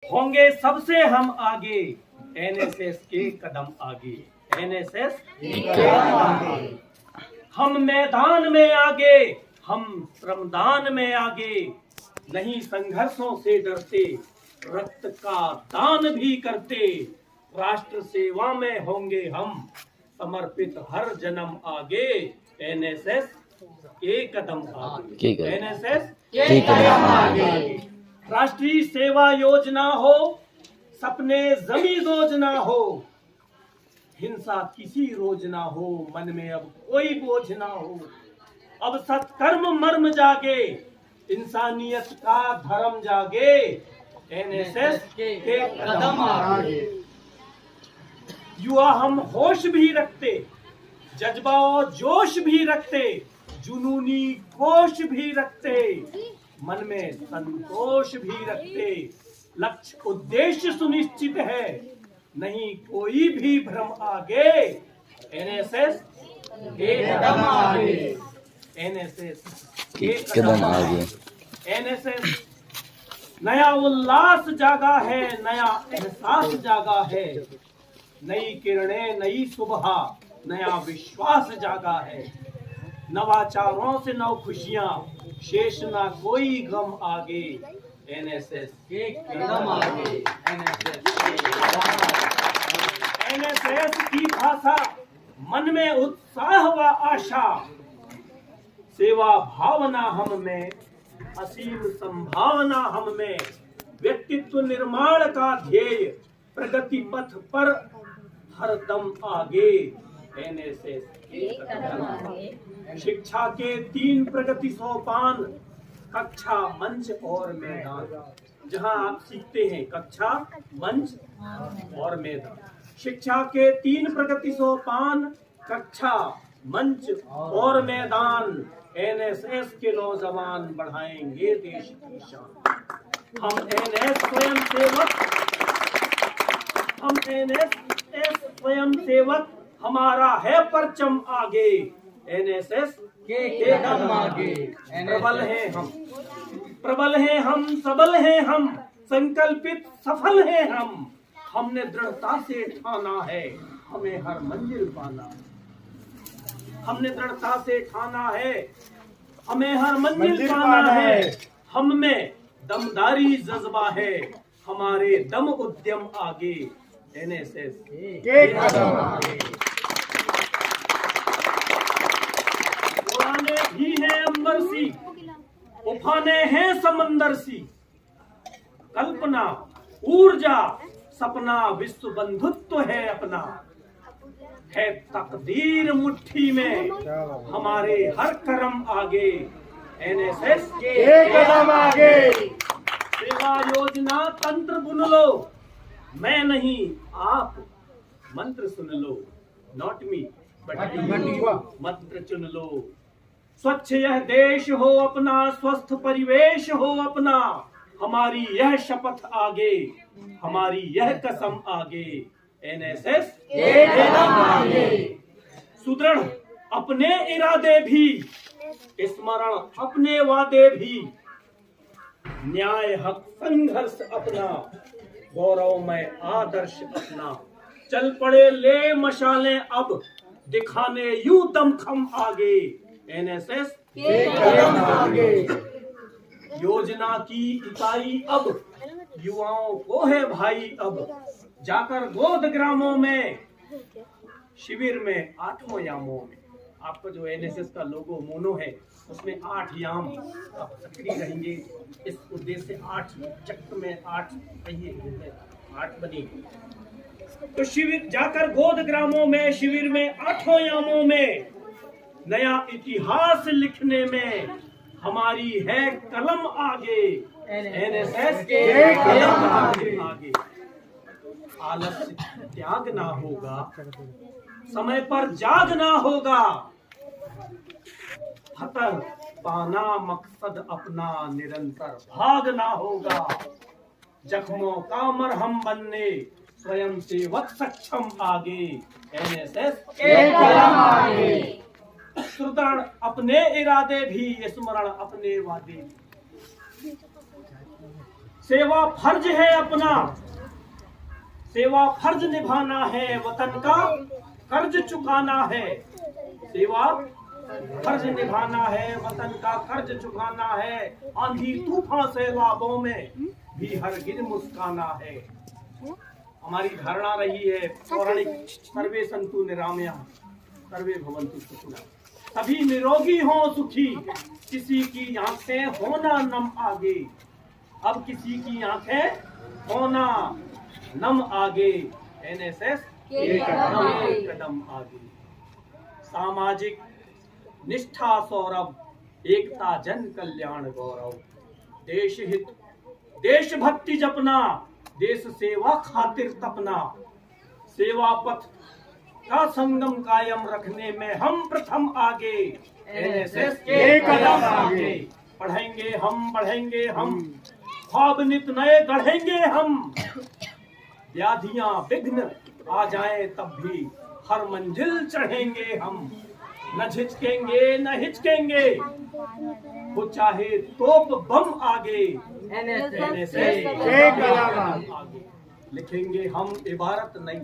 होंगे सबसे हम आगे, एनएसएस के कदम आगे, एनएसएस के कदम आगे। हम मैदान में आगे, हम श्रमदान में आगे, नहीं संघर्षों से डरते, रक्त का दान भी करते। राष्ट्र सेवा में होंगे हम समर्पित हर जन्म आगे, एनएसएस के कदम आगे, एनएसएस के कदम आगे। राष्ट्रीय सेवा योजना हो, सपने जमी रोज ना हो, हिंसा किसी रोज ना हो, मन में अब कोई बोझ ना हो। अब सत्कर्म मर्म जागे, इंसानियत का धर्म जागे, एनएसएस के कदम आगे। युवा हम होश भी रखते, जज्बा और जोश भी रखते, जुनूनी कोश भी रखते, मन में संतोष भी रखते। लक्ष्य उद्देश्य सुनिश्चित है, नहीं कोई भी भ्रम आगे, एनएसएस के कदम आगे, एनएसएस के कदम आगे। एनएसएस नया उल्लास जागा है, नया एहसास जागा है, नई किरणें नई सुबह, नया विश्वास जागा है। नवाचारों से नव खुशियां, शेष ना कोई गम आगे, एनएसएस के कदम आगे, एनएसएस की भाषा मन में उत्साह व आशा, सेवा भावना हम में, असीम संभावना हम में, व्यक्तित्व निर्माण का ध्येय, प्रगति पथ पर हरदम आगे, एनएसएस के कदम आगे। शिक्षा के 3 प्रगति सोपान, कक्षा मंच और मैदान, जहां आप सीखते हैं कक्षा मंच और मैदान। शिक्षा के 3 प्रगति सोपान, कक्षा मंच और मैदान, एनएसएस के नौजवान बढ़ाएंगे देश की शान। हम एनएस स्वयं सेवक, हमारा है परचम आगे, एनएसएस के कदम आगे। प्रबल हैं हम, सबल हैं हम, संकल्पित सफल हैं हम। हमने दृढ़ता से ठाना है, हमें हर मंजिल पाना। हमने दृढ़ता से ठाना है, हमें हर मंजिल पाना है। हम में दमदारी जज्बा है, हमारे दम उद्यम आगे, एनएसएस के कदम आगे। उड़ाने भी है अंबर सी, उफाने हैं समंदर सी, कल्पना ऊर्जा सपना, विश्व बंधुत्व है अपना। है तकदीर मुट्ठी में, हमारे हर कर्म आगे, एनएसएस के कदम आगे। सेवा योजना तंत्र बुन लो, मैं नहीं आप मंत्र सुन लो, नॉट मी बट यू मंत्र चुन लो। स्वच्छ यह देश हो अपना, स्वस्थ परिवेश हो अपना, हमारी यह शपथ आगे, हमारी यह कसम आगे, एनएसएस के कदम आगे। सुदृढ़ अपने इरादे भी, स्मरण अपने वादे भी, न्याय हक संघर्ष अपना, गौरवमय आदर्श अपना। चल पड़े ले मशालें अब, दिखाने यूं दमखम आगे, एनएसएस के कदम आगे। योजना की इकाई अब, युवाओं को है भाई अब, जाकर गोद ग्रामों में, शिविर में 8 यामों में। आपका जो एनएसएस का लोगो मोनो है, उसमें 8 याम आप सक्रिय रहेंगे। इस उद्देश्य से 8 चक्र में 8 पहिए 8 बनेगी। तो शिविर जाकर गोद ग्रामों में, शिविर में 8 यामों में, नया इतिहास लिखने में हमारी है कलम आगे, एनएसएस के कदम आगे। आलस्य त्यागना होगा, समय पर जागना होगा, फतह पाना मकसद अपना, निरंतर भागना होगा। जख्मों का मरहम बनने, स्वयं सेवक सक्षम आगे, एनएसएस के कदम आगे। सुदृढ़ अपने इरादे भी, स्मरण अपने वादे भी, सेवा फर्ज है अपना, सेवा फर्ज निभाना है, वतन का कर्ज चुकाना है। सेवा फर्ज निभाना है, वतन का कर्ज चुकाना है। आंधी तूफान सैलाबों में भी हरगिज मुस्काना है। हमारी धारणा रही है पौराणिक, सर्वे संतु निरामया सर्वे भवन्तु सुखिनः, सभी निरोगी हो सुखी, किसी की आंखें होना नम आगे। अब किसी की आंखें होना नम आगे। एनएसएस एक कदम आगे। सामाजिक निष्ठा सौरभ, एकता जन कल्याण गौरव। देश हित देशभक्ति जपना, देश सेवा खातिर तपना। सेवा पथ का संगम कायम रखने में हम प्रथम आगे। एनएसएस एक कदम आगे। पढ़ेंगे हम, बढ़ेंगे हम, ख्वाब नित नए गढ़ेंगे हम। व्याधियां विघ्न आ जाए तब भी हर मंजिल चढ़ेंगे हम। न झिझकेंगे न हिचकेंगे, वो चाहे तोप बम आगे। एनएसएस एक कदम आगे। लिखेंगे हम इबारत नई,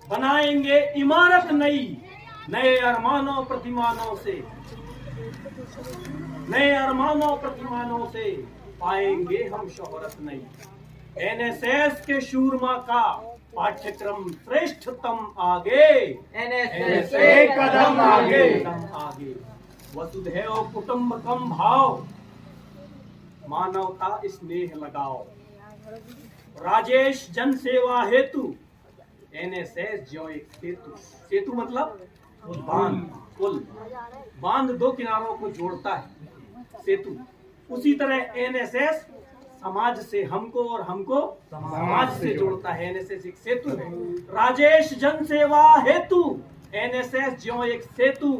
बनाएंगे इमारत नई। नए अरमानों प्रतिमानों से, नए अरमानों प्रतिमानों से पाएंगे हम शोहरत नई। एनएसएस के शूरमा का पाठ्यक्रम श्रेष्ठतम आगे। एनएसएस एक कदम आगे। वसुधैव कुटुंबकम भाव, मानवता स्नेह लगाओ। राजेश जन सेवा हेतु, एनएसएस जो एक सेतु। सेतु मतलब बांध, पुल। बांध दो किनारों को जोड़ता है, सेतु। उसी तरह एनएसएस समाज से हमको और हमको समाज से जोड़ता है। एनएसएस एक सेतु है। राजेश जन सेवा हेतु, एनएसएस जो एक सेतु।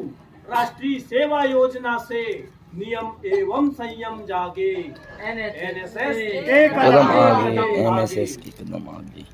राष्ट्रीय सेवा योजना से नियम एवं संयम जागे। एनएसएस एक कदम आगे। एनएसएस की कदम आगे।